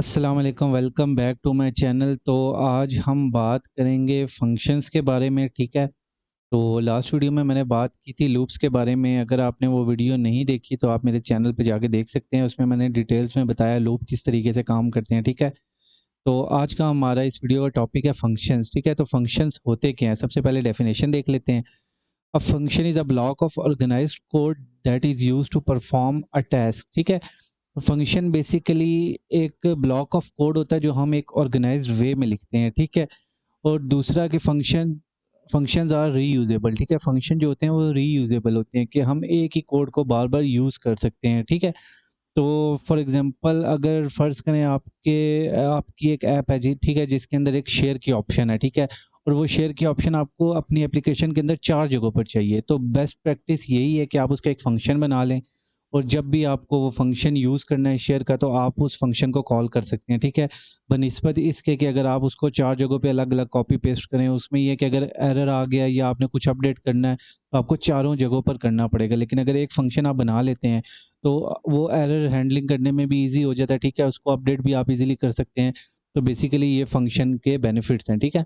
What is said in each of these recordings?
अस्सलाम वालेकुम, welcome back to my channel. तो आज हम बात करेंगे फंक्शंस के बारे में, ठीक है। तो लास्ट वीडियो में मैंने बात की थी लूप्स के बारे में। अगर आपने वो वीडियो नहीं देखी तो आप मेरे चैनल पे जाके देख सकते हैं। उसमें मैंने डिटेल्स में बताया लूप किस तरीके से काम करते हैं, ठीक है। तो आज का हमारा इस वीडियो का टॉपिक है फंक्शंस, ठीक है। तो फंक्शंस होते क्या हैं, सबसे पहले डेफिनेशन देख लेते हैं। A function is a block of organised code that is used to perform a task, ठीक है। फंक्शन बेसिकली एक ब्लॉक ऑफ कोड होता है जो हम एक ऑर्गेनाइज्ड वे में लिखते हैं, ठीक है। और दूसरा कि फंक्शंस आर रीयूजेबल, ठीक है। फंक्शन जो होते हैं वो रीयूजेबल होते हैं कि हम एक ही कोड को बार बार यूज़ कर सकते हैं, ठीक है। तो फॉर एग्जांपल अगर फ़र्ज़ करें आपकी एक ऐप है जी, ठीक है, जिसके अंदर एक शेयर की ऑप्शन है, ठीक है। और वो शेयर की ऑप्शन आपको अपनी एप्लीकेशन के अंदर 4 जगहों पर चाहिए। तो बेस्ट प्रैक्टिस यही है कि आप उसका एक फ़ंक्शन बना लें और जब भी आपको वो फ़ंक्शन यूज़ करना है शेयर का, तो आप उस फ़ंक्शन को कॉल कर सकते हैं, ठीक है। बनिस्बत इसके कि अगर आप उसको 4 जगहों पे अलग-अलग कॉपी पेस्ट करें, उसमें ये है कि अगर एरर आ गया या आपने कुछ अपडेट करना है, तो आपको चारों जगहों पर करना पड़ेगा। लेकिन अगर एक फ़ंक्शन आप बना लेते हैं, तो वो एरर हैंडलिंग करने में भी ईज़ी हो जाता है, ठीक है। उसको अपडेट भी आप ईज़िली कर सकते हैं। तो बेसिकली ये फ़ंक्शन के बेनिफिट्स हैं, ठीक है।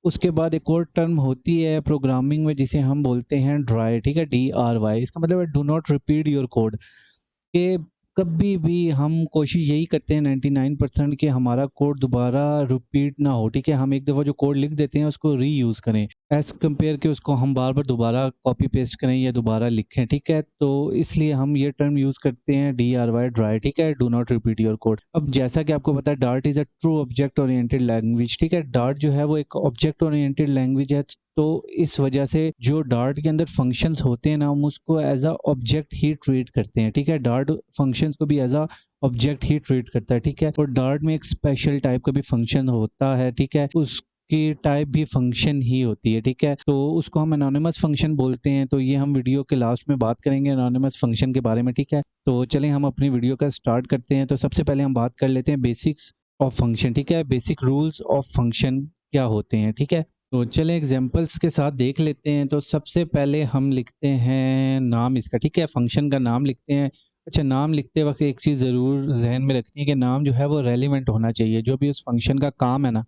उसके बाद एक और टर्म होती है प्रोग्रामिंग में जिसे हम बोलते हैं ड्राई, ठीक है, DRY। इसका मतलब है do not repeat your code. कि कभी भी हम कोशिश यही करते हैं 99% कि हमारा कोड दोबारा रिपीट ना हो, ठीक है। हम एक दफ़ा जो कोड लिख देते हैं उसको रीयूज़ करें एज़ कम्पेयर कि उसको हम बार-बार दोबारा कॉपी पेस्ट करें या दोबारा लिखें, ठीक है। तो इसलिए हम ये टर्म यूज़ करते हैं DRY ड्राई, ठीक है, do not repeat your code. अब जैसा कि आपको पता है dart is a true object oriented language, ठीक है। डार्ट जो है वो एक ऑब्जेक्ट ओरिएंटेड लैंग्वेज है। तो इस वजह से जो डार्ट के अंदर फंक्शंस होते हैं ना, हम उसको एज अ ऑब्जेक्ट ही ट्रीट करते हैं, ठीक है। डार्ट फंक्शंस को भी एज अ ऑब्जेक्ट ही ट्रीट करता है, ठीक है। और डार्ट में एक स्पेशल टाइप का भी फंक्शन होता है, ठीक है। उसकी टाइप भी फंक्शन ही होती है, ठीक है। तो उसको हम एनोनिमस फंक्शन बोलते हैं। तो ये हम वीडियो के लास्ट में बात करेंगे एनोनिमस फंक्शन के बारे में, ठीक है। तो चलें हम अपनी वीडियो का स्टार्ट करते हैं। तो सबसे पहले हम बात कर लेते हैं बेसिक्स ऑफ फंक्शन, ठीक है। बेसिक रूल्स ऑफ फंक्शन क्या होते हैं, ठीक है। तो चलें एग्जांपल्स के साथ देख लेते हैं। तो सबसे पहले हम लिखते हैं नाम इसका, ठीक है, फंक्शन का नाम लिखते हैं। अच्छा, नाम लिखते वक़्त एक चीज़ ज़रूर ज़हन में रखनी है कि नाम जो है वो रेलेवेंट होना चाहिए। जो भी उस फंक्शन का काम है ना,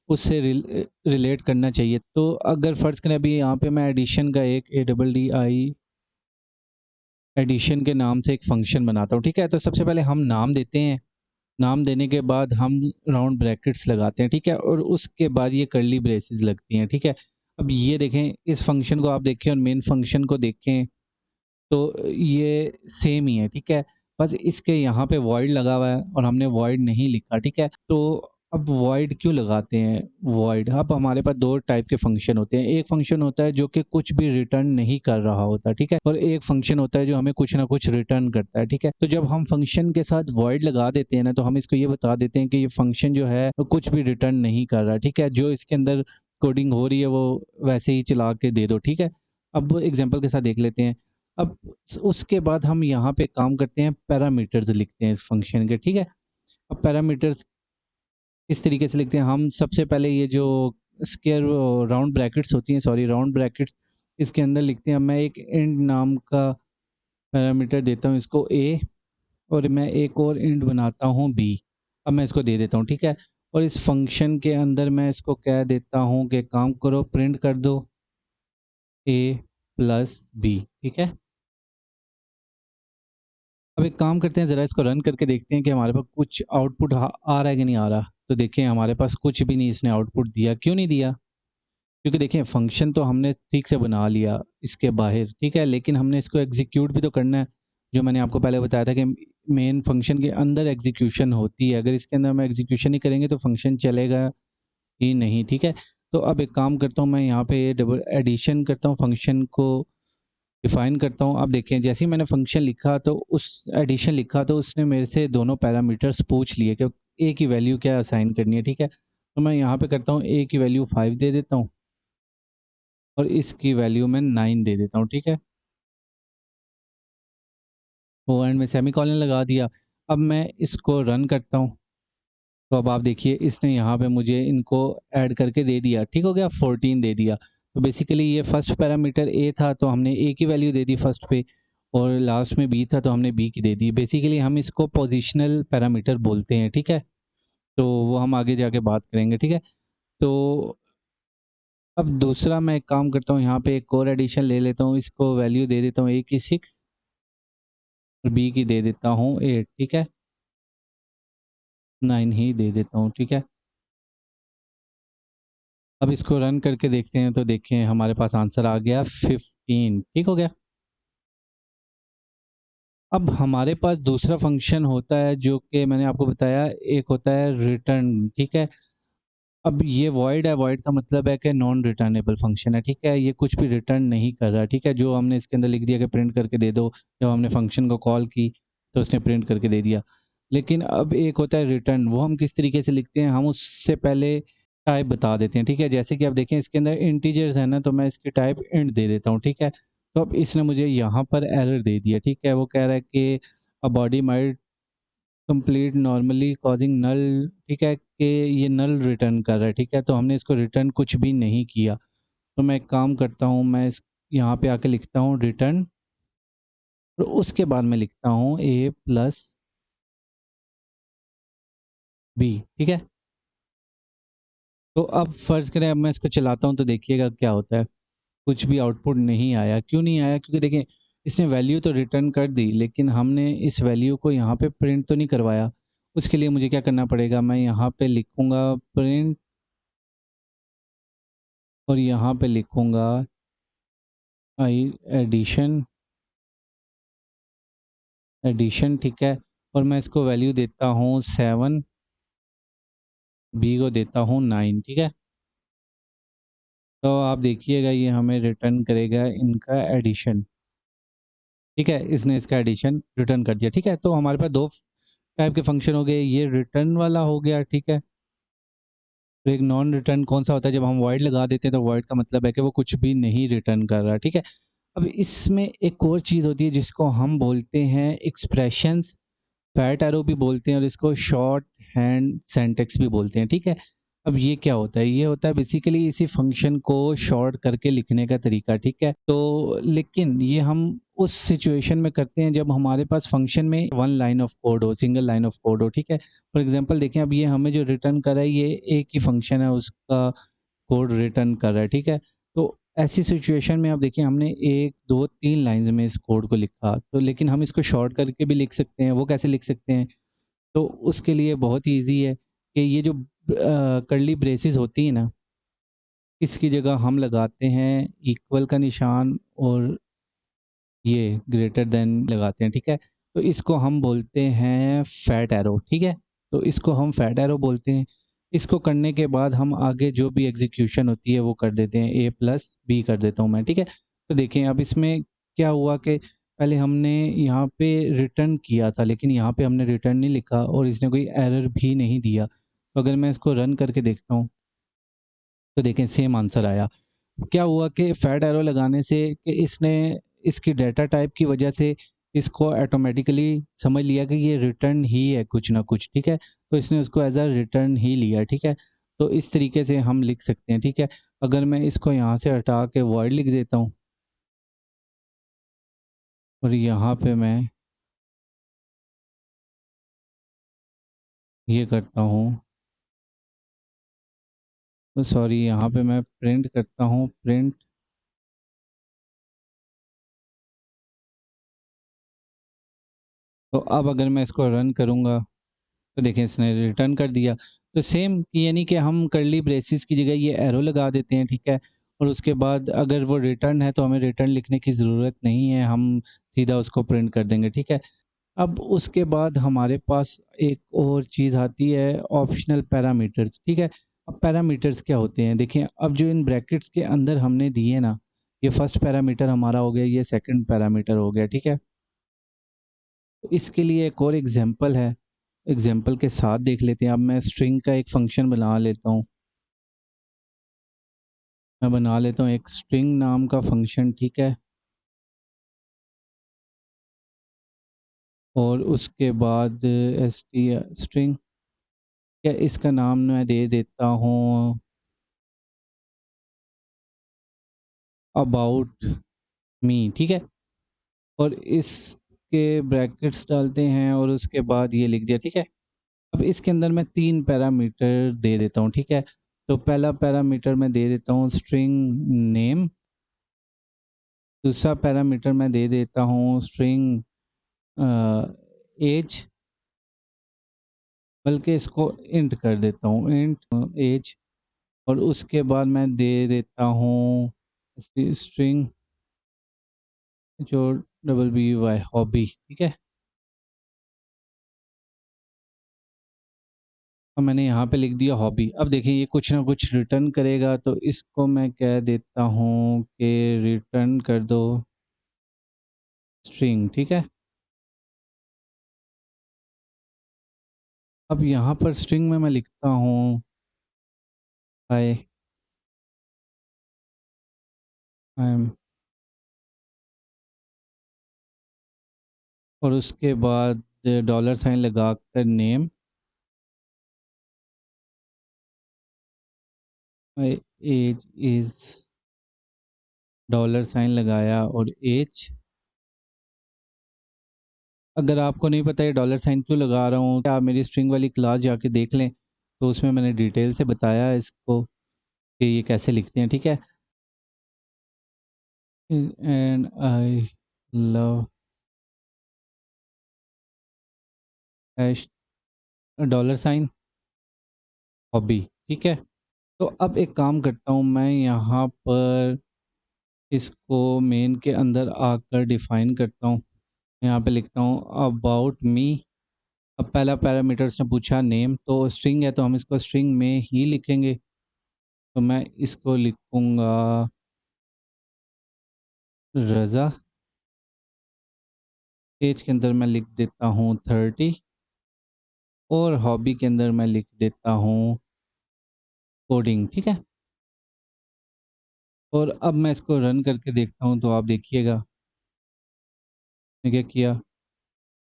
उससे रिलेट करना चाहिए। तो अगर फ़र्ज़ करें अभी यहाँ पे मैं एडिशन का एक ADDI एडिशन के नाम से एक फ़ंक्शन बनाता हूँ, ठीक है। तो सबसे पहले हम नाम देते हैं। नाम देने के बाद हम राउंड ब्रैकेट्स लगाते हैं, ठीक है। और उसके बाद ये कर्ली ब्रेसेस लगती हैं, ठीक है। अब ये देखें, इस फंक्शन को आप देखें और मेन फंक्शन को देखें तो ये सेम ही है, ठीक है। बस इसके यहाँ पे वॉइड लगा हुआ है और हमने वॉइड नहीं लिखा, ठीक है। तो अब वॉइड क्यों लगाते हैं वॉइड? अब हमारे पास 2 टाइप के फंक्शन होते हैं। एक फंक्शन होता है जो कि कुछ भी रिटर्न नहीं कर रहा होता, ठीक है। और एक फंक्शन होता है जो हमें कुछ ना कुछ रिटर्न करता है, ठीक है। तो जब हम फंक्शन के साथ वॉइड लगा देते हैं ना, तो हम इसको ये बता देते हैं कि ये फंक्शन जो है वो कुछ भी रिटर्न नहीं कर रहा, ठीक है। जो इसके अंदर कोडिंग हो रही है वो वैसे ही चला के दे दो, ठीक है। अब एग्जाम्पल के साथ देख लेते हैं। अब उसके बाद हम यहाँ पे काम करते हैं, पैरामीटर्स लिखते हैं इस फंक्शन के, ठीक है। अब पैरामीटर्स इस तरीके से लिखते हैं हम। सबसे पहले ये जो स्क्वायर राउंड ब्रैकेट्स होती हैं, सॉरी, राउंड ब्रैकेट्स, इसके अंदर लिखते हैं। मैं एक इंड नाम का पैरामीटर देता हूँ इसको A, और मैं एक और इंड बनाता हूँ B। अब मैं इसको दे देता हूँ, ठीक है। और इस फंक्शन के अंदर मैं इसको कह देता हूँ कि काम करो, प्रिंट कर दो A प्लस B, ठीक है। अब एक काम करते हैं, ज़रा इसको रन करके देखते हैं कि हमारे पास कुछ आउटपुट आ रहा है कि नहीं आ रहा। तो देखिए हमारे पास कुछ भी नहीं इसने आउटपुट दिया। क्यों नहीं दिया? क्योंकि देखिए फंक्शन तो हमने ठीक से बना लिया इसके बाहर, ठीक है, लेकिन हमने इसको एग्जीक्यूट भी तो करना है। जो मैंने आपको पहले बताया था कि मेन फंक्शन के अंदर एग्जीक्यूशन होती है। अगर इसके अंदर हम एग्जीक्यूशन नहीं करेंगे तो फंक्शन चलेगा ही नहीं, ठीक है। तो अब एक काम करता हूँ, मैं यहाँ पे डबल एडिशन करता हूँ, फंक्शन को डिफाइन करता हूँ। अब देखिए जैसे ही मैंने फंक्शन लिखा तो उस एडिशन लिखा तो उसने मेरे से दोनों पैरामीटर्स पूछ लिए कि ए की वैल्यू क्या असाइन करनी है, ठीक है। तो मैं यहाँ पे करता हूँ, ए की वैल्यू 5 दे देता हूँ और इसकी वैल्यू मैं 9 दे देता हूँ, ठीक है। वो एंड में सेमीकोलन लगा दिया। अब मैं इसको रन करता हूँ। तो अब आप देखिए इसने यहाँ पे मुझे इनको ऐड करके दे दिया, ठीक हो गया, 14 दे दिया। तो बेसिकली ये फर्स्ट पैरामीटर ए था तो हमने ए की वैल्यू दे दी फर्स्ट पे, और लास्ट में बी था तो हमने बी की दे दी। बेसिकली हम इसको पोजिशनल पैरामीटर बोलते हैं, ठीक है। तो वो हम आगे जाके बात करेंगे, ठीक है। तो अब दूसरा मैं एक काम करता हूँ, यहाँ पे एक और एडिशन ले लेता हूँ, इसको वैल्यू दे देता हूँ a की 6 और b की दे देता हूँ 8, ठीक है। 9 ही दे देता हूँ, ठीक है। अब इसको रन करके देखते हैं, तो देखें हमारे पास आंसर आ गया 15, ठीक हो गया। अब हमारे पास दूसरा फंक्शन होता है जो कि मैंने आपको बताया, एक होता है रिटर्न, ठीक है। अब ये वॉइड है, वॉइड का मतलब है कि नॉन रिटर्नेबल फंक्शन है, ठीक है। ये कुछ भी रिटर्न नहीं कर रहा, ठीक है। जो हमने इसके अंदर लिख दिया कि प्रिंट करके दे दो, जब हमने फंक्शन को कॉल की तो उसने प्रिंट करके दे दिया। लेकिन अब एक होता है रिटर्न, वो हम किस तरीके से लिखते हैं, हम उससे पहले टाइप बता देते हैं, ठीक है। जैसे कि आप देखें इसके अंदर इंटीजर्स है ना, तो मैं इसकी टाइप इंट दे देता हूँ, ठीक है। तो अब इसने मुझे यहाँ पर एरर दे दिया, ठीक है। वो कह रहा है कि a body might complete normally causing null, ठीक है, कि ये नल रिटर्न कर रहा है, ठीक है। तो हमने इसको रिटर्न कुछ भी नहीं किया। तो मैं एक काम करता हूँ, मैं इस यहाँ पे आके लिखता हूँ रिटर्न, और उसके बाद मैं लिखता हूँ a प्लस बी, ठीक है। तो अब फ़र्ज़ करें, अब मैं इसको चलाता हूँ तो देखिएगा क्या होता है। कुछ भी आउटपुट नहीं आया। क्यों नहीं आया? क्योंकि देखिए इसने वैल्यू तो रिटर्न कर दी, लेकिन हमने इस वैल्यू को यहाँ पे प्रिंट तो नहीं करवाया। उसके लिए मुझे क्या करना पड़ेगा, मैं यहाँ पे लिखूँगा प्रिंट, और यहाँ पे लिखूँगा आई एडिशन, एडिशन, ठीक है। और मैं इसको वैल्यू देता हूँ 7, बी को देता हूँ 9, ठीक है। तो आप देखिएगा ये हमें रिटर्न करेगा इनका एडिशन, ठीक है। इसने इसका एडिशन रिटर्न कर दिया, ठीक है। तो हमारे पास 2 टाइप के फंक्शन हो गए, ये रिटर्न वाला हो गया, ठीक है। तो एक नॉन रिटर्न कौन सा होता है, जब हम वॉइड लगा देते हैं तो वॉइड का मतलब है कि वो कुछ भी नहीं रिटर्न कर रहा, ठीक है। अब इसमें एक और चीज़ होती है जिसको हम बोलते हैं एक्सप्रेशंस, फैट एरो भी बोलते हैं, और इसको शॉर्ट हैंड सिंटैक्स भी बोलते हैं, ठीक है। अब ये क्या होता है, ये होता है बेसिकली इसी फंक्शन को शॉर्ट करके लिखने का तरीका, ठीक है। तो लेकिन ये हम उस सिचुएशन में करते हैं जब हमारे पास फंक्शन में वन लाइन ऑफ कोड हो, सिंगल लाइन ऑफ कोड हो, ठीक है। फॉर एग्जांपल देखें, अब ये हमें जो रिटर्न कर रहा है ये एक ही फंक्शन है, उसका कोड रिटर्न कर रहा है, ठीक है। तो ऐसी सिचुएशन में आप देखिए हमने 1, 2, 3 लाइन्स में इस कोड को लिखा, तो लेकिन हम इसको शॉर्ट करके भी लिख सकते हैं। वो कैसे लिख सकते हैं? तो उसके लिए बहुत ही ईज़ी है कि ये जो कर्ली ब्रेसेस होती हैं ना, इसकी जगह हम लगाते हैं इक्वल का निशान, और ये ग्रेटर देन लगाते हैं, ठीक है। तो इसको हम बोलते हैं फैट एरो, ठीक है। तो इसको हम फैट एरो बोलते हैं। इसको करने के बाद हम आगे जो भी एग्जीक्यूशन होती है वो कर देते हैं, a प्लस बी कर देता हूँ मैं, ठीक है। तो देखें अब इसमें क्या हुआ कि पहले हमने यहाँ पे रिटर्न किया था, लेकिन यहाँ पे हमने रिटर्न नहीं लिखा और इसने कोई एरर भी नहीं दिया। तो अगर मैं इसको रन करके देखता हूँ तो देखें सेम आंसर आया। क्या हुआ कि फैट एरो लगाने से कि इसने इसकी डेटा टाइप की वजह से इसको ऑटोमेटिकली समझ लिया कि ये रिटर्न ही है कुछ ना कुछ, ठीक है। तो इसने उसको एज अ रिटर्न ही लिया, ठीक है। तो इस तरीके से हम लिख सकते हैं, ठीक है। अगर मैं इसको यहाँ से हटा के वॉइड लिख देता हूँ और यहाँ पे मैं ये करता हूँ, तो सॉरी, यहाँ पे मैं प्रिंट करता हूँ, प्रिंट, तो अब अगर मैं इसको रन करूँगा तो देखिए इसने रिटर्न कर दिया। तो सेम यानी कि हम कर्ली ब्रेसेस की जगह ये एरो लगा देते हैं, ठीक है। और उसके बाद अगर वो रिटर्न है तो हमें रिटर्न लिखने की ज़रूरत नहीं है, हम सीधा उसको प्रिंट कर देंगे, ठीक है। अब उसके बाद हमारे पास एक और चीज़ आती है, ऑप्शनल पैरामीटर्स, ठीक है। अब पैरामीटर्स क्या होते हैं, देखिए अब जो इन ब्रैकेट्स के अंदर हमने दिए ना, ये फर्स्ट पैरामीटर हमारा हो गया, ये सेकंड पैरामीटर हो गया, ठीक है। तो इसके लिए एक और एग्जांपल है, एग्जांपल के साथ देख लेते हैं। अब मैं स्ट्रिंग का एक फंक्शन बना लेता हूँ, मैं बना लेता हूँ एक स्ट्रिंग नाम का फंक्शन, ठीक है। और उसके बाद एस टी स्ट्रिंग, या इसका नाम मैं दे देता हूँ अबाउट मी, ठीक है। और इसके ब्रैकेट्स डालते हैं और उसके बाद ये लिख दिया, ठीक है। अब इसके अंदर मैं 3 पैरामीटर दे देता हूँ, ठीक है। तो पहला पैरामीटर मैं दे देता हूँ स्ट्रिंग नेम, दूसरा पैरामीटर मैं दे देता हूँ स्ट्रिंग एज, बल्कि इसको इंट कर देता हूँ, इंट एज। और उसके बाद मैं दे देता हूँ स्ट्रिंग जो डबल बी वाई हॉबी, ठीक है। अब मैंने यहाँ पे लिख दिया हॉबी। अब देखिए ये कुछ ना कुछ रिटर्न करेगा, तो इसको मैं कह देता हूँ कि रिटर्न कर दो स्ट्रिंग, ठीक है। अब यहाँ पर स्ट्रिंग में मैं लिखता हूँ हाय आई एम, और उसके बाद डॉलर साइन लगा कर name, my age is, dollar sign लगाया और एज। अगर आपको नहीं पता है डॉलर साइन क्यों लगा रहा हूँ, आप मेरी स्ट्रिंग वाली क्लास जाके देख लें, तो उसमें मैंने डिटेल से बताया है इसको कि ये कैसे लिखते हैं, ठीक है। And I love hash dollar sign hobby, ठीक है। तो अब एक काम करता हूँ, मैं यहाँ पर इसको मेन के अंदर आकर डिफ़ाइन करता हूँ। यहाँ पे लिखता हूँ अबाउट मी। अब पहला पैरामीटर उसने पूछा नेम, तो स्ट्रिंग है तो हम इसको स्ट्रिंग में ही लिखेंगे। तो मैं इसको लिखूँगा रज़ा। एज के अंदर मैं लिख देता हूँ 30, और हॉबी के अंदर मैं लिख देता हूँ कोडिंग, ठीक है। और अब मैं इसको रन करके देखता हूँ, तो आप देखिएगा मैंने क्या किया।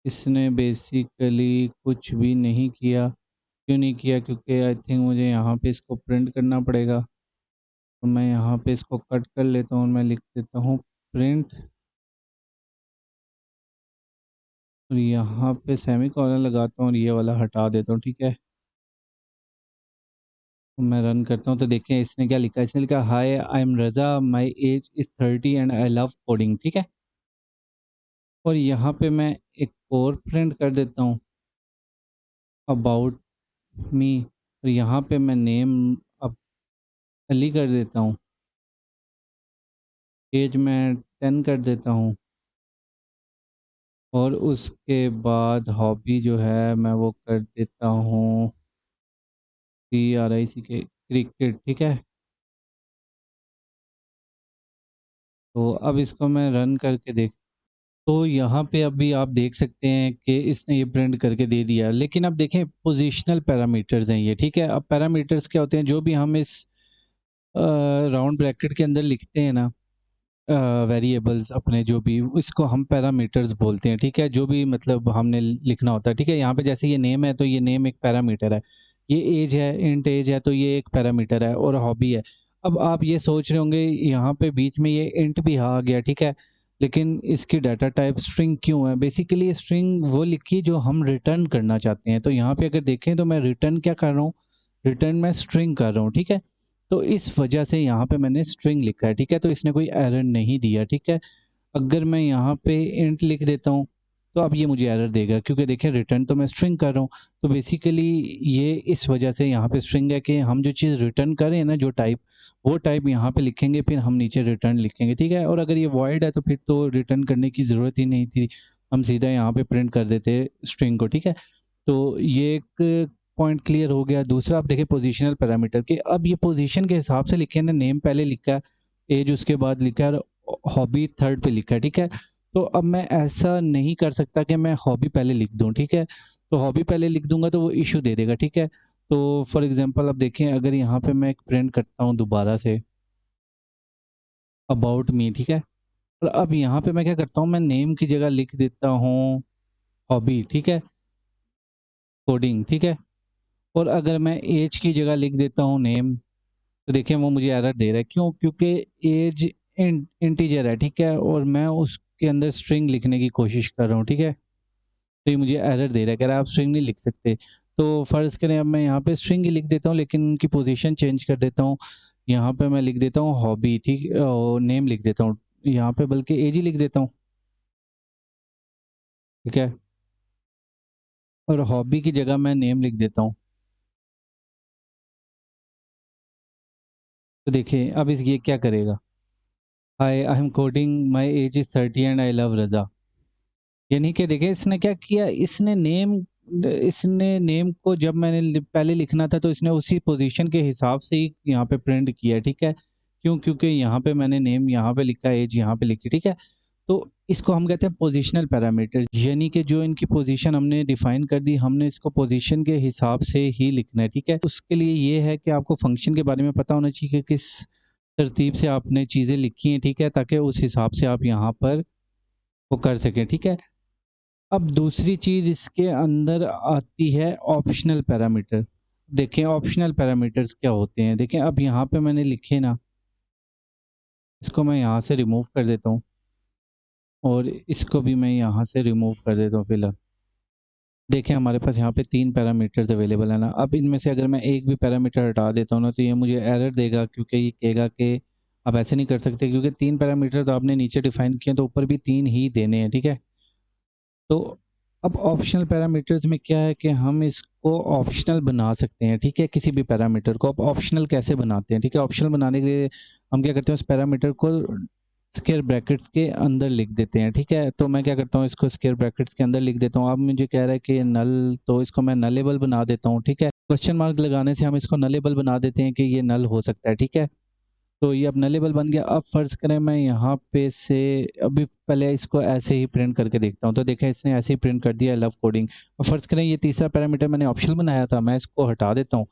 इसने बेसिकली कुछ भी नहीं किया। क्यों नहीं किया? क्योंकि आई थिंक मुझे यहाँ पे इसको प्रिंट करना पड़ेगा। तो मैं यहाँ पे इसको कट कर लेता हूँ और मैं लिख देता हूँ प्रिंट, और यहाँ पे सेमीकोलन लगाता हूँ और ये वाला हटा देता हूँ, ठीक है। तो मैं रन करता हूँ, तो देखें इसने क्या लिखा है। इसने लिखा hi I am Raza, my age is 30 and I love coding, ठीक है। और यहाँ पे मैं एक और प्रिंट कर देता हूँ अबाउट मी, और यहाँ पे मैं नेम अब अली कर देता हूँ, एज मैं 10 कर देता हूँ, और उसके बाद हॉबी जो है मैं वो कर देता हूँ CRICK, क्रिकेट, ठीक है। तो अब इसको मैं रन करके देख, तो यहाँ पे अभी आप देख सकते हैं कि इसने ये प्रिंट करके दे दिया। लेकिन अब देखें पोजिशनल पैरामीटर्स हैं ये, ठीक है। अब पैरामीटर्स क्या होते हैं? जो भी हम इस राउंड ब्रैकेट के अंदर लिखते हैं ना, वेरिएबल्स अपने, जो भी, इसको हम पैरामीटर्स बोलते हैं, ठीक है। जो भी मतलब हमने लिखना होता है, ठीक है। यहाँ पे जैसे ये नेम है तो ये नेम एक पैरामीटर है, ये एज है, इंट एज है, तो ये एक पैरामीटर है, और हॉबी है। अब आप ये सोच रहे होंगे यहाँ पे बीच में ये इंट भी आ गया, ठीक है, लेकिन इसकी डाटा टाइप स्ट्रिंग क्यों है? बेसिकली स्ट्रिंग वो लिखी जो हम रिटर्न करना चाहते हैं। तो यहाँ पे अगर देखें तो मैं रिटर्न क्या कर रहा हूँ, रिटर्न मैं स्ट्रिंग कर रहा हूँ, ठीक है। तो इस वजह से यहाँ पे मैंने स्ट्रिंग लिखा है, ठीक है। तो इसने कोई एरर नहीं दिया, ठीक है। अगर मैं यहाँ पे इंट लिख देता हूँ, तो अब ये मुझे एरर देगा, क्योंकि देखिए रिटर्न तो मैं स्ट्रिंग कर रहा हूँ। तो बेसिकली ये इस वजह से यहाँ पे स्ट्रिंग है कि हम जो चीज़ रिटर्न कर रहे हैं ना, जो टाइप, वो टाइप यहाँ पे लिखेंगे, फिर हम नीचे रिटर्न लिखेंगे, ठीक है। और अगर ये वॉइड है तो फिर तो रिटर्न करने की ज़रूरत ही नहीं थी, हम सीधा यहाँ पे प्रिंट कर देते स्ट्रिंग को, ठीक है। तो ये एक पॉइंट क्लियर हो गया। दूसरा आप देखिए पोजीशनल पैरामीटर के, अब ये पोजीशन के हिसाब से लिखे ना, नेम पहले लिखा है, एज उसके बाद लिखा है, और हॉबी थर्ड पे लिखा है, ठीक है। तो अब मैं ऐसा नहीं कर सकता कि मैं हॉबी पहले लिख दूं, ठीक है। तो हॉबी पहले लिख दूंगा तो वो इशू दे देगा, ठीक है। तो फॉर एग्जांपल अब देखें, अगर यहाँ पे मैं एक प्रिंट करता हूँ दोबारा से अबाउट मी, ठीक है। और अब यहाँ पे मैं क्या करता हूँ, मैं नेम की जगह लिख देता हूँ हॉबी, ठीक है, कोडिंग, ठीक है। और अगर मैं एज की जगह लिख देता हूँ नेम, तो देखिए वो मुझे एरर दे रहा है। क्यों? क्योंकि एज इंटीजर है, ठीक है, और मैं उसके अंदर स्ट्रिंग लिखने की कोशिश कर रहा हूँ, ठीक है। तो ये मुझे एरर दे रहा है, कह रहा है आप स्ट्रिंग नहीं लिख सकते। तो फ़र्ज़ करें अब मैं यहाँ पे स्ट्रिंग ही लिख देता हूँ, लेकिन उनकी पोजीशन चेंज कर देता हूँ। यहाँ पे मैं लिख देता हूँ हॉबी, ठीक और नेम लिख देता हूँ। यहाँ पे बल्कि एज ही लिख देता हूँ, ठीक है? और हॉबी की जगह मैं नेम लिख देता हूँ। तो देखिए अब इस ये क्या करेगा? Hi I am coding, my age is 30 and I love Raza. यानी कि देखिए इसने क्या किया, इसने नेम को जब मैंने पहले लिखना था तो इसने उसी पोजीशन के हिसाब से ही यहाँ पे प्रिंट किया, ठीक है? क्यों? क्योंकि यहाँ पे मैंने नेम यहाँ पे लिखा, एज यहाँ पे लिखी, ठीक है? तो इसको हम कहते हैं पोजीशनल पैरामीटर, यानी कि जो इनकी पोजीशन हमने डिफाइन कर दी, हमने इसको पोजीशन के हिसाब से ही लिखना है, ठीक है? उसके लिए ये है कि आपको फंक्शन के बारे में पता होना चाहिए कि किस तरतीब से आपने चीज़ें लिखी हैं, ठीक है? ताकि उस हिसाब से आप यहाँ पर वो कर सकें, ठीक है? अब दूसरी चीज़ इसके अंदर आती है ऑप्शनल पैरामीटर। देखें ऑप्शनल पैरामीटर्स क्या होते हैं? देखें अब यहाँ पे मैंने लिखे ना, इसको मैं यहाँ से रिमूव कर देता हूँ और इसको भी मैं यहाँ से रिमूव कर देता हूँ फ़िलहाल। देखें हमारे पास यहाँ पे 3 पैरामीटर्स अवेलेबल है ना, अब इनमें से अगर मैं एक भी पैरामीटर हटा देता हूँ ना, तो ये मुझे एरर देगा, क्योंकि ये कहेगा कि आप ऐसे नहीं कर सकते, क्योंकि 3 पैरामीटर तो आपने नीचे डिफ़ाइन किए हैं, तो ऊपर भी 3 ही देने हैं, ठीक है? तो अब ऑप्शनल पैरामीटर्स में क्या है कि हम इसको ऑप्शनल बना सकते हैं, ठीक है? किसी भी पैरामीटर को अब ऑप्शनल कैसे बनाते हैं, ठीक है? ऑप्शनल बनाने के लिए हम क्या करते हैं, उस पैरामीटर को स्क्वायर ब्रैकेट्स के अंदर लिख देते हैं, ठीक है? तो मैं क्या करता हूँ, इसको स्क्वायर ब्रैकेट्स के अंदर लिख देता हूँ। अब मुझे कह रहा है कि नल, तो इसको मैं नलेबल बना देता हूँ, ठीक है? क्वेश्चन मार्क लगाने से हम इसको नलेबल बना देते हैं कि ये नल हो सकता है, ठीक है? तो ये अब नलेबल बन गया। अब फ़र्ज़ करें मैं यहाँ पे से अभी पहले इसको ऐसे ही प्रिंट करके देखता हूँ। तो देखें इसने ऐसे ही प्रिंट कर दिया, आई लव कोडिंग। अब फ़र्ज़ करें ये तीसरा पैरामीटर मैंने ऑप्शनल बनाया था, मैं इसको हटा देता हूँ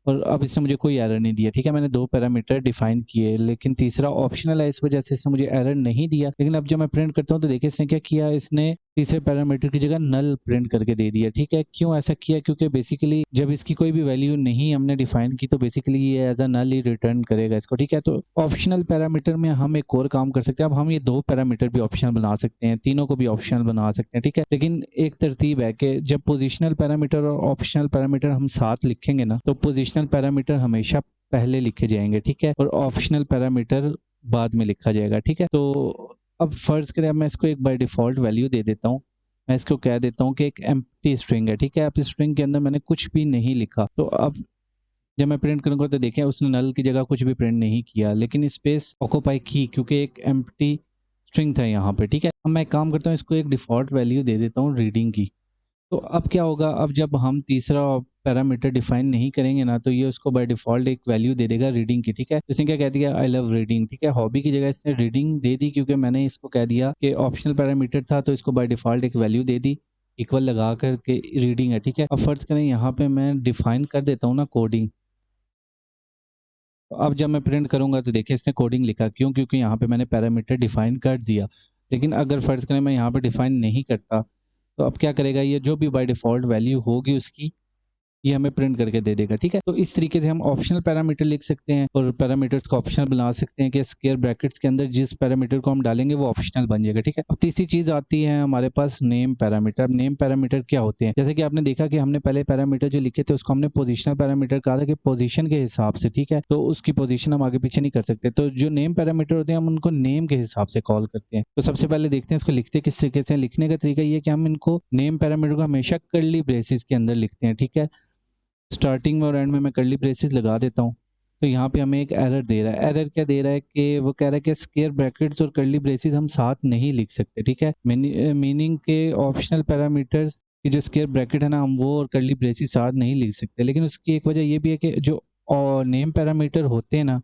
और अब इसने मुझे कोई एरर नहीं दिया, ठीक है? मैंने 2 पैरामीटर डिफ़ाइन किए, लेकिन तीसरा ऑप्शनल है, इस वजह से इसने मुझे एरर नहीं दिया। लेकिन अब जब मैं प्रिंट करता हूँ तो देखिए इसने क्या किया, इसने तीसरे पैरामीटर की जगह नल प्रिंट करके दे दिया, ठीक है? क्यों ऐसा किया? क्योंकि बेसिकली जब इसकी कोई भी वैल्यू नहीं हमने डिफ़ाइन की, तो बेसिकली ये as a null he return करेगा इसको, ठीक है? तो ऑप्शनल पैरामीटर में हम एक और काम कर सकते हैं। अब हम ये 2 पैरामीटर भी ऑप्शनल बना सकते हैं, तीनों को भी ऑप्शनल बना सकते हैं, ठीक है? लेकिन एक तरतीब है कि जब पोज़िशनल पैरामीटर और ऑप्शनल पैरामीटर हम साथ लिखेंगे ना, तो पोज़िशनल पैरामीटर हमेशा पहले लिखे जाएँगे, ठीक है? और ऑप्शनल पैरामीटर बाद में लिखा जाएगा, ठीक है? तो अब फ़र्ज़ करें, अब मैं इसको एक बाय डिफ़ॉल्ट वैल्यू दे देता हूँ। मैं इसको कह देता हूँ कि एक एम्प्टी स्ट्रिंग है, ठीक है? अब स्ट्रिंग के अंदर मैंने कुछ भी नहीं लिखा। तो अब जब मैं प्रिंट करूँगा तो देखें उसने नल की जगह कुछ भी प्रिंट नहीं किया, लेकिन स्पेस ऑक्यूपाई की, क्योंकि एक एम्प्टी स्ट्रिंग था यहाँ पे, ठीक है? अब मैं एक काम करता हूँ, इसको एक डिफ़ॉल्ट वैल्यू दे देता हूँ रीडिंग की। तो अब क्या होगा, अब जब हम तीसरा पैरामीटर डिफाइन नहीं करेंगे ना, तो ये उसको बाय डिफ़ॉल्ट एक वैल्यू दे देगा रीडिंग की, ठीक है? इसने क्या कह दिया, आई लव रीडिंग, ठीक है? हॉबी की जगह इसने रीडिंग दे दी, क्योंकि मैंने इसको कह दिया कि ऑप्शनल पैरामीटर था, तो इसको बाय डिफ़ॉल्ट एक वैल्यू दे दी, इक्वल लगा कर के रीडिंग है, ठीक है? अब फ़र्ज़ करें यहाँ पे मैं डिफाइन कर देता हूँ ना कोडिंग। अब जब मैं प्रिंट करूँगा तो देखिए इसने कोडिंग लिखा, क्यों? क्योंकि यहाँ पे मैंने पैरामीटर डिफाइन कर दिया। लेकिन अगर फ़र्ज़ करें मैं यहाँ पे डिफाइन नहीं करता, तो अब क्या करेगा, ये जो भी बाय डिफ़ॉल्ट वैल्यू होगी उसकी, ये हमें प्रिंट करके दे देगा, ठीक है? तो इस तरीके से हम ऑप्शनल पैरामीटर लिख सकते हैं और पैरामीटर्स को ऑप्शनल बना सकते हैं कि स्क्वायर ब्रैकेट्स के अंदर जिस पैरामीटर को हम डालेंगे वो ऑप्शनल बन जाएगा, ठीक है? अब तीसरी चीज़ आती है हमारे पास नेम पैरामीटर। अब नेम पैरामीटर क्या होते हैं? जैसे कि आपने देखा कि हमने पहले पैरामीटर जो लिखे थे उसको हमने पोजिशनल पैरामीटर कहा था, कि पोजीशन के हिसाब से, ठीक है? तो उसकी पोजीशन हम आगे पीछे नहीं कर सकते। तो जो नेम पैरामीटर होते हैं हम उनको नेम के हिसाब से कॉल करते हैं। तो सबसे पहले देखते हैं इसको लिखते किस तरीके से हैं। लिखने का तरीका ये है कि हम इनको नेम पैरामीटर को हमेशा कर्ली ब्रेसेस के अंदर लिखते हैं, ठीक है? स्टार्टिंग में और एंड में मैं कर्ली ब्रेसेस लगा देता हूँ। तो यहाँ पे हमें एक एरर दे रहा है। एरर क्या दे रहा है कि वो कह रहा है कि स्क्वायर ब्रैकेट्स और कर्ली ब्रेसेस हम साथ नहीं लिख सकते, ठीक है? मीनिंग के ऑप्शनल पैरामीटर्स की जो स्क्वायर ब्रैकेट है ना, हम वो और कर्ली ब्रेसेस साथ नहीं लिख सकते। लेकिन उसकी एक वजह ये भी है कि जो नेम पैरामीटर होते हैं ना,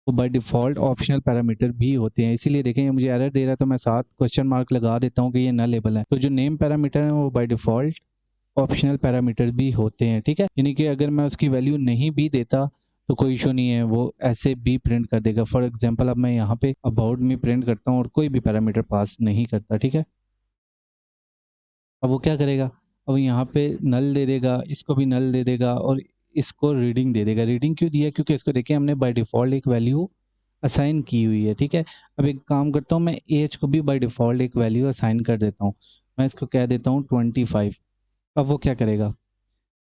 वो बाय डिफ़ॉल्ट ऑप्शनल पैरामीटर भी होते हैं। इसीलिए देखें ये मुझे एरर दे रहा है, तो मैं साथ क्वेश्चन मार्क लगा देता हूँ कि ये नलेबल है। तो जो नेम पैरामीटर है वो बाय डिफ़ॉल्ट ऑप्शनल पैरामीटर भी होते हैं, ठीक है? यानी कि अगर मैं उसकी वैल्यू नहीं भी देता तो कोई इशू नहीं है, वो ऐसे भी प्रिंट कर देगा। फॉर एग्जांपल अब मैं यहाँ पे अबाउट मी प्रिंट करता हूँ और कोई भी पैरामीटर पास नहीं करता, ठीक है? अब वो क्या करेगा, अब यहाँ पे नल दे देगा, इसको भी नल दे देगा और इसको रीडिंग दे देगा। रीडिंग क्यों दिया? क्योंकि इसको देखिए हमने बाय डिफ़ॉल्ट एक वैल्यू असाइन की हुई है, ठीक है? अब एक काम करता हूँ, मैं एज को भी बाय डिफ़ॉल्ट एक वैल्यू असाइन कर देता हूँ। मैं इसको कह देता हूँ 25। अब वो क्या करेगा?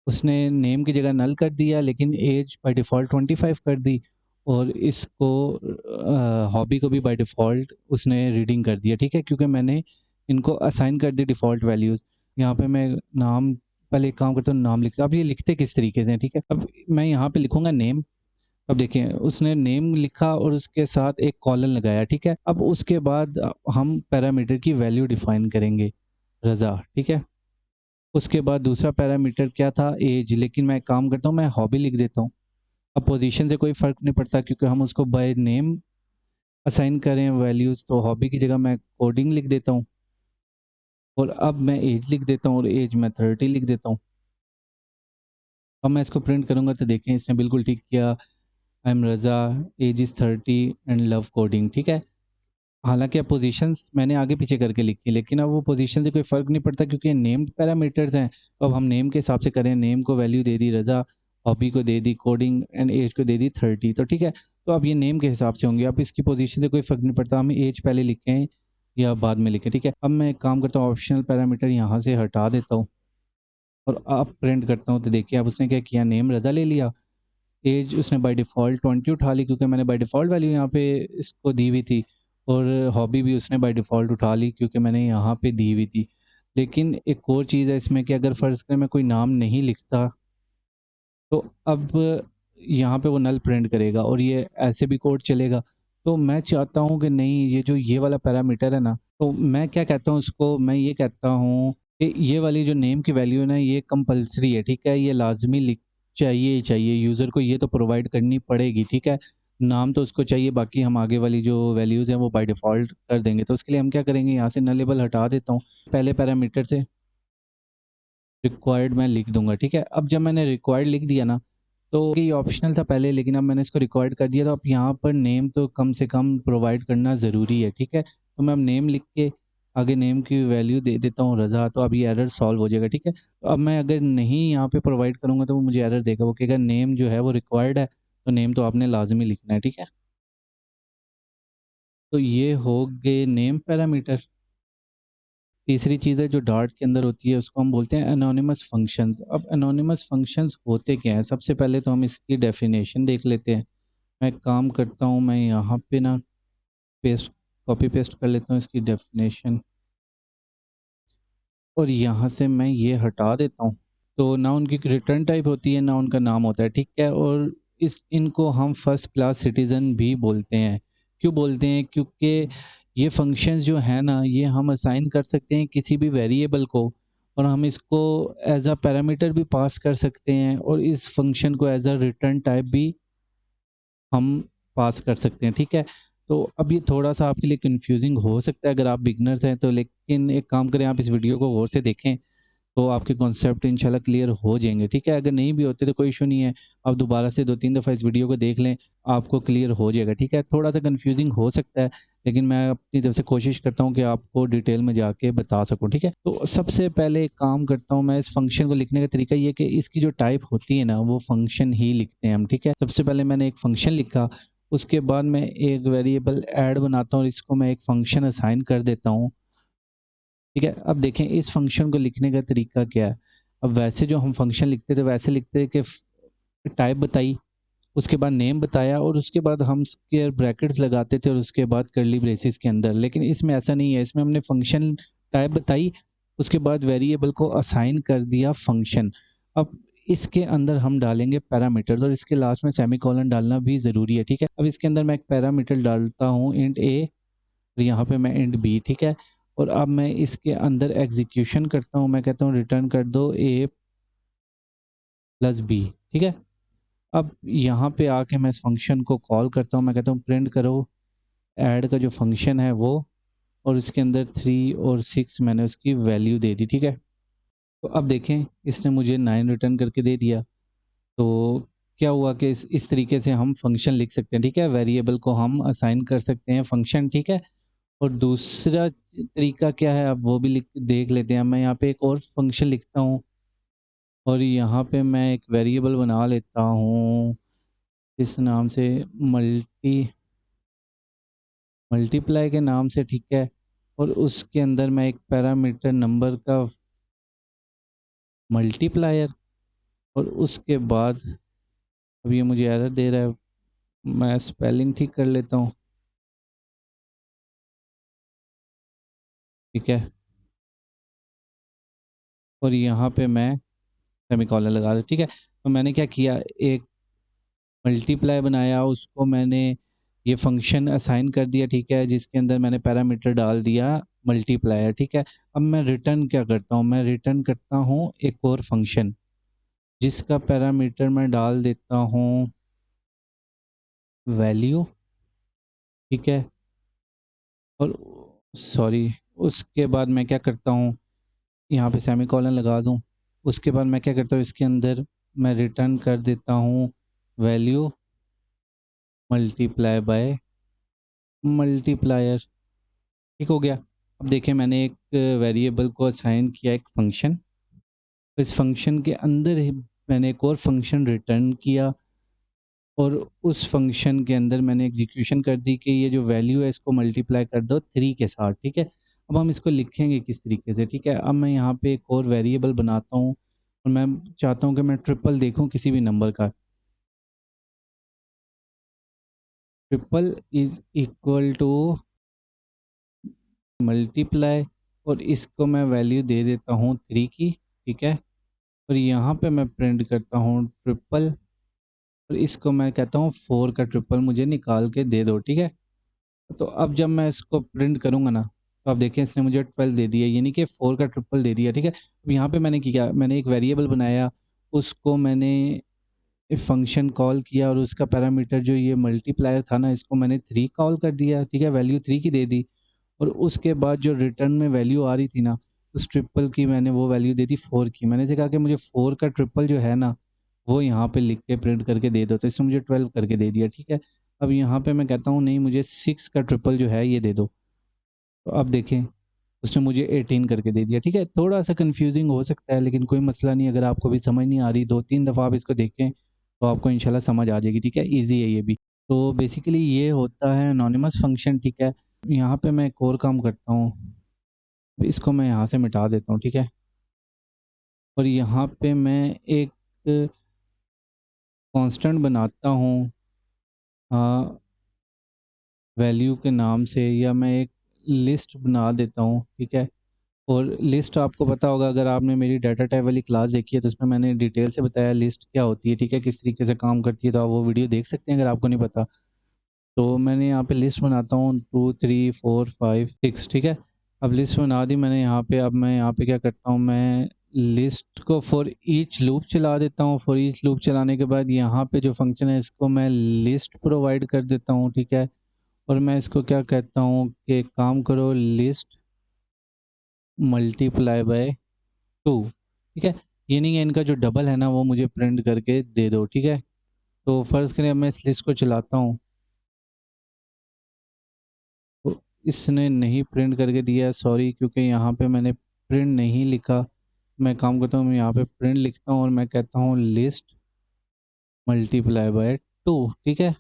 उसने नेम की जगह नल कर दिया, लेकिन एज बाय डिफ़ॉल्ट 25 कर दी, और इसको हॉबी को भी बाय डिफ़ॉल्ट उसने रीडिंग कर दिया, ठीक है? क्योंकि मैंने इनको असाइन कर दी डिफ़ॉल्ट वैल्यूज़। यहाँ पे मैं नाम, पहले एक काम करता हूँ, नाम लिखता हूँ। अब ये लिखते किस तरीके से हैं, ठीक है? अब मैं यहाँ पे लिखूँगा नेम। अब देखिए उसने नेम लिखा और उसके साथ एक कॉलन लगाया, ठीक है? अब उसके बाद हम पैरामीटर की वैल्यू डिफ़ाइन करेंगे, रज़ा, ठीक है? उसके बाद दूसरा पैरामीटर क्या था? ऐज, लेकिन मैं एक काम करता हूँ, मैं हॉबी लिख देता हूँ। अब पोज़ीशन से कोई फ़र्क नहीं पड़ता क्योंकि हम उसको बाय नेम असाइन कर रहे हैं वैल्यूज़, तो हॉबी की जगह मैं कोडिंग लिख देता हूँ, और अब मैं ऐज लिख देता हूँ और ऐज मैं 30 लिख देता हूँ। अब मैं इसको प्रिंट करूँगा तो देखें इसने बिल्कुल ठीक किया। आई am Raza, age is 30 and love coding, ठीक है? हालाँकि अब पोज़ीशंस मैंने आगे-पीछे करके लिखी है, लेकिन अब वो पोज़ीशन से कोई फ़र्क नहीं पड़ता क्योंकि ये नेम्ड पैरामीटर्स हैं। तो अब हम नेम के हिसाब से करें, नेम को वैल्यू दे दी रज़ा, हॉबी को दे दी कोडिंग एंड ऐज को दे दी 30, तो ठीक है। तो अब ये नेम के हिसाब से होंगे, अब इसकी पोज़ीशन से कोई फ़र्क नहीं पड़ता, हम ऐज पहले लिखें या बाद में लिखें, ठीक है। अब मैं एक काम करता हूँ, ऑप्शनल पैरामीटर यहाँ से हटा देता हूँ और अब प्रिंट करता हूँ, तो देखिए अब उसने क्या किया, नेम रज़ा ले लिया, ऐज उसने बाय डिफ़ॉल्ट 20 उठा ली क्योंकि मैंने बाय डिफ़ॉल्ट वैल्यू यहाँ पे इसको दी हुई थी, और हॉबी भी उसने बाय डिफ़ॉल्ट उठा ली क्योंकि मैंने यहाँ पे दी हुई थी। लेकिन एक और चीज़ है इसमें कि अगर फ़र्ज़ करें मैं कोई नाम नहीं लिखता, तो अब यहाँ पे वो नल प्रिंट करेगा और ये ऐसे भी कोड चलेगा। तो मैं चाहता हूँ कि नहीं, ये जो ये वाला पैरामीटर है ना, तो मैं क्या कहता हूँ उसको, मैं ये कहता हूँ कि ये वाली जो नेम की वैल्यू है ना, ये कंपल्सरी है, ठीक है? ये लाज़मी लिख चाहिए ही चाहिए, यूज़र को ये तो प्रोवाइड करनी पड़ेगी, ठीक है? नाम तो उसको चाहिए, बाकी हम आगे वाली जो वैल्यूज़ हैं वो बाय डिफ़ॉल्ट कर देंगे। तो उसके लिए हम क्या करेंगे, यहाँ से नलेबल हटा देता हूँ। पहले पैरामीटर से रिक्वायर्ड मैं लिख दूँगा, ठीक है? अब जब मैंने रिक्वायर्ड लिख दिया ना, तो ये ऑप्शनल था पहले, लेकिन अब मैंने इसको रिक्वायर्ड कर दिया, तो अब यहाँ पर नेम तो कम से कम प्रोवाइड करना ज़रूरी है, ठीक है? तो मैं अब नेम लिख के आगे नेम की वैल्यू दे देता हूँ रज़ा, तो अब ये एरर सॉल्व हो जाएगा, ठीक है? तो अब मैं अगर नहीं यहाँ पे प्रोवाइड करूँगा तो वो मुझे एरर देगा, वो कहेगा नेम जो है वो रिक्वायर्ड है, तो नेम तो आपने लाज़मी लिखना है, ठीक है? तो ये हो गए नेम पैरामीटर। तीसरी चीज़ है जो डार्ट के अंदर होती है, उसको हम बोलते हैं एनोनिमस फंक्शंस। अब एनोनिमस फंक्शंस होते क्या हैं? सबसे पहले तो हम इसकी डेफिनेशन देख लेते हैं। मैं एक काम करता हूँ, मैं यहाँ पे ना पेस्ट कॉपी पेस्ट कर लेता हूँ इसकी डेफिनेशन, और यहाँ से मैं ये हटा देता हूँ। तो ना उनकी रिटर्न टाइप होती है, ना उनका नाम होता है, ठीक है? और इस इनको हम फर्स्ट क्लास सिटीज़न भी बोलते हैं। क्यों बोलते हैं? क्योंकि ये फंक्शंस जो हैं ना, ये हम असाइन कर सकते हैं किसी भी वेरिएबल को, और हम इसको एज़ अ पैरामीटर भी पास कर सकते हैं, और इस फंक्शन को एज़ अ रिटर्न टाइप भी हम पास कर सकते हैं, ठीक है? तो अब ये थोड़ा-सा आपके लिए कन्फ्यूज़िंग हो सकता है अगर आप बिगिनर्स हैं तो, लेकिन एक काम करें, आप इस वीडियो को गौर से देखें, तो आपके कॉन्सेप्ट इंशाल्लाह क्लियर हो जाएँगे, ठीक है? अगर नहीं भी होते तो कोई इश्यू नहीं है, आप दोबारा से 2-3 दफ़ा इस वीडियो को देख लें, आपको क्लियर हो जाएगा, ठीक है? थोड़ा-सा कन्फ्यूज़िंग हो सकता है, लेकिन मैं अपनी तरफ से कोशिश करता हूँ कि आपको डिटेल में जाके बता सकूँ, ठीक है? तो सबसे पहले एक काम करता हूँ, मैं इस फ़ंक्शन को लिखने का तरीका ये है कि इसकी जो टाइप होती है ना, वो फ़ंक्शन ही लिखते हैं हम, ठीक है? सबसे पहले मैंने एक फ़ंक्शन लिखा, उसके बाद मैं एक वेरिएबल ऐड बनाता हूँ और इसको मैं एक फ़ंक्शन असाइन कर देता हूँ। ठीक है, अब देखें इस फ़ंक्शन को लिखने का तरीका क्या है। अब वैसे जो हम फ़ंक्शन लिखते थे वैसे लिखते थे कि टाइप बताई, उसके बाद नेम बताया, और उसके बाद हम स्क्वायर ब्रैकेट्स लगाते थे और उसके बाद कर्ली ब्रेसेस के अंदर। लेकिन इसमें ऐसा नहीं है, इसमें हमने फ़ंक्शन टाइप बताई, उसके बाद वेरिएबल को असाइन कर दिया फ़ंक्शन। अब इसके अंदर हम डालेंगे पैरामीटर्स, और इसके लास्ट में सेमीकोलन डालना भी ज़रूरी है, ठीक है? अब इसके अंदर मैं एक पैरामीटर डालता हूँ इंट ए, और यहाँ पे मैं इंट बी, ठीक है? और अब मैं इसके अंदर एग्ज़ीक्यूशन करता हूँ, मैं कहता हूँ रिटर्न कर दो a प्लस बी, ठीक है? अब यहाँ पे आके मैं इस फ़ंक्शन को कॉल करता हूँ, मैं कहता हूँ प्रिंट करो ऐड का जो फ़ंक्शन है वो, और इसके अंदर 3 और 6 मैंने उसकी वैल्यू दे दी, ठीक है? तो अब देखें इसने मुझे 9 रिटर्न करके दे दिया। तो क्या हुआ कि इस तरीके से हम फ़ंक्शन लिख सकते हैं, ठीक है? वेरिएबल को हम असाइन कर सकते हैं फ़ंक्शन, ठीक है? और दूसरा तरीका क्या है, अब वो भी लिख देख लेते हैं। मैं यहाँ पे एक और फ़ंक्शन लिखता हूँ, और यहाँ पे मैं एक वेरिएबल बना लेता हूँ इस नाम से, मल्टी मल्टीप्लाई के नाम से, ठीक है? और उसके अंदर मैं एक पैरामीटर नंबर का मल्टीप्लायर, और उसके बाद अब ये मुझे एरर दे रहा है, मैं स्पेलिंग ठीक कर लेता हूँ, ठीक है। और यहाँ पे मैं सेमीकोलन लगा दूँ, ठीक है। तो मैंने क्या किया, एक मल्टीप्लाई बनाया, उसको मैंने ये फंक्शन असाइन कर दिया, ठीक है, जिसके अंदर मैंने पैरामीटर डाल दिया मल्टीप्लायर, ठीक है। अब मैं रिटर्न क्या करता हूँ, मैं रिटर्न करता हूँ एक और फंक्शन जिसका पैरामीटर मैं डाल देता हूँ वैल्यू, ठीक है। और सॉरी, उसके बाद मैं क्या करता हूँ, यहाँ पे सेमीकोलन लगा दूँ। उसके बाद मैं क्या करता हूँ, इसके अंदर मैं रिटर्न कर देता हूँ वैल्यू मल्टीप्लाई बाय मल्टीप्लायर, ठीक हो गया। अब देखिए मैंने एक वेरिएबल को असाइन किया एक फंक्शन, तो इस फंक्शन के अंदर ही मैंने एक और फंक्शन रिटर्न किया, और उस फंक्शन के अंदर मैंने एग्जीक्यूशन कर दी कि ये जो वैल्यू है इसको मल्टीप्लाई कर दो 3 के साथ, ठीक है। अब हम इसको लिखेंगे किस तरीके से, ठीक है। अब मैं यहाँ पे एक और वेरिएबल बनाता हूँ, और मैं चाहता हूँ कि मैं ट्रिपल देखूँ किसी भी नंबर का। Triple is equal to multiply, और इसको मैं वैल्यू दे देता हूँ 3 की, ठीक है। और यहाँ पे मैं प्रिंट करता हूँ ट्रिपल, और इसको मैं कहता हूँ 4 का ट्रिपल मुझे निकाल के दे दो, ठीक है। तो अब जब मैं इसको प्रिंट करूँगा ना, तो आप देखिए इसने मुझे 12 दे दिया, यानी कि 4 का ट्रिपल दे दिया, ठीक है। अब यहाँ पे मैंने किया, मैंने एक वेरिएबल बनाया, उसको मैंने फंक्शन कॉल किया, और उसका पैरामीटर जो ये मल्टीप्लायर था ना, इसको मैंने 3 कॉल कर दिया, ठीक है, वैल्यू 3 की दे दी। और उसके बाद जो रिटर्न में वैल्यू आ रही थी ना, उस ट्रिपल की मैंने वो वैल्यू दे दी 4 की। मैंने से कहा कि मुझे 4 का ट्रिपल जो है ना, वो यहाँ पे लिख के प्रिंट करके दे दो, तो इसने मुझे 12 करके दे दिया, ठीक है। अब यहाँ पे मैं कहता हूँ नहीं, मुझे 6 का ट्रिपल जो है ये दे दो, तो अब देखें उसने मुझे 18 करके दे दिया, ठीक है। थोड़ा सा कंफ्यूजिंग हो सकता है, लेकिन कोई मसला नहीं, अगर आपको भी समझ नहीं आ रही 2-3 दफ़ा आप इसको देखें तो आपको इंशाल्लाह समझ आ जाएगी, ठीक है। ईजी है ये भी। तो बेसिकली ये होता है एनोनिमस फंक्शन, ठीक है। यहाँ पे मैं एक और काम करता हूँ, इसको मैं यहाँ से मिटा देता हूँ, ठीक है। और यहाँ पे मैं एक कांस्टेंट बनाता हूँ वैल्यू के नाम से, या मैं एक लिस्ट बना देता हूँ, ठीक है। और लिस्ट आपको पता होगा, अगर आपने मेरी डाटा टाइप वाली क्लास देखी है तो उसमें मैंने डिटेल से बताया लिस्ट क्या होती है, ठीक है, किस तरीके से काम करती है, तो आप वो वीडियो देख सकते हैं अगर आपको नहीं पता। तो मैंने यहाँ पे लिस्ट बनाता हूँ 2 3 4 5 6, ठीक है। अब लिस्ट बना दी मैंने यहाँ पे। अब मैं यहाँ पे क्या करता हूँ, मैं लिस्ट को फॉर ईच लूप चला देता हूँ। फॉर ईच लूप चलाने के बाद यहाँ पे जो फंक्शन है इसको मैं लिस्ट प्रोवाइड कर देता हूँ, ठीक है। और मैं इसको क्या कहता हूँ कि काम करो लिस्ट मल्टीप्लाई बाय 2, ठीक है। यानी कि इनका जो डबल है ना वो मुझे प्रिंट करके दे दो, ठीक है। तो फ़र्ज़ करें अब मैं इस लिस्ट को चलाता हूँ, तो इसने नहीं प्रिंट करके दिया, सॉरी, क्योंकि यहाँ पे मैंने प्रिंट नहीं लिखा। मैं काम करता हूँ, मैं यहाँ पे प्रिंट लिखता हूँ और मैं कहता हूँ लिस्ट मल्टीप्लाई बाय 2, ठीक है।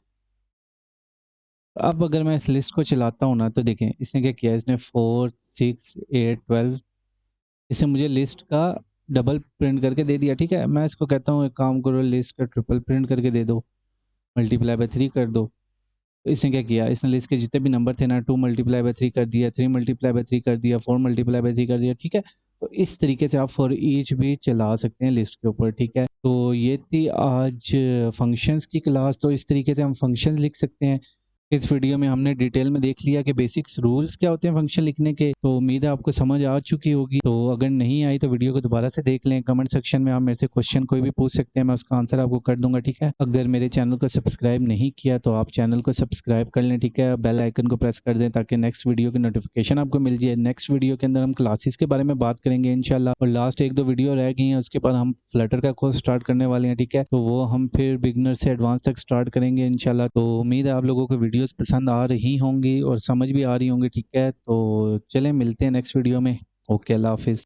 अब अगर मैं इस लिस्ट को चलाता हूँ ना, तो देखें इसने क्या किया, इसने 4 6 8 12, इसने मुझे लिस्ट का डबल प्रिंट करके दे दिया, ठीक है। मैं इसको कहता हूँ एक काम करो लिस्ट का ट्रिपल प्रिंट करके दे दो, मल्टीप्लाई बाय 3 कर दो। तो इसने क्या किया, इसने लिस्ट के जितने भी नंबर थे ना 2 मल्टीप्लाई बाय 3 कर दिया, 3 मल्टीप्लाई बाय 3 कर दिया, 4 मल्टीप्लाई बाय 3 कर दिया, ठीक है। तो इस तरीके से आप फॉर ईच भी चला सकते हैं लिस्ट के ऊपर, ठीक है। तो ये थी आज फंक्शंस की क्लास। तो इस तरीके से हम फंक्शंस लिख सकते हैं। इस वीडियो में हमने डिटेल में देख लिया कि बेसिक्स रूल्स क्या होते हैं फंक्शन लिखने के। तो उम्मीद है आपको समझ आ चुकी होगी। तो अगर नहीं आई तो वीडियो को दोबारा से देख लें। कमेंट सेक्शन में आप मेरे से क्वेश्चन कोई भी पूछ सकते हैं, मैं उसका आंसर आपको कर दूंगा, ठीक है। अगर मेरे चैनल को सब्सक्राइब नहीं किया तो आप चैनल को सब्सक्राइब कर लें, ठीक है। बेल आइकन को प्रेस कर दें ताकि नेक्स्ट वीडियो की नोटिफिकेशन आपको मिल जाए। नेक्स्ट वीडियो के अंदर हम क्लासेस के बारे में बात करेंगे इंशाल्लाह, और लास्ट 1-2 वीडियो रह गई हैं, उसके बाद हम फ्लटर का कोर्स स्टार्ट करने वाले हैं, ठीक है। तो वो हम फिर बिगनर से एडवांस तक स्टार्ट करेंगे इंशाल्लाह। तो उम्मीद है आप लोगों को वीडियोस पसंद आ रही होंगी और समझ भी आ रही होंगी, ठीक है। तो चलें मिलते हैं नेक्स्ट वीडियो में। ओके, अल्लाह हाफिज़।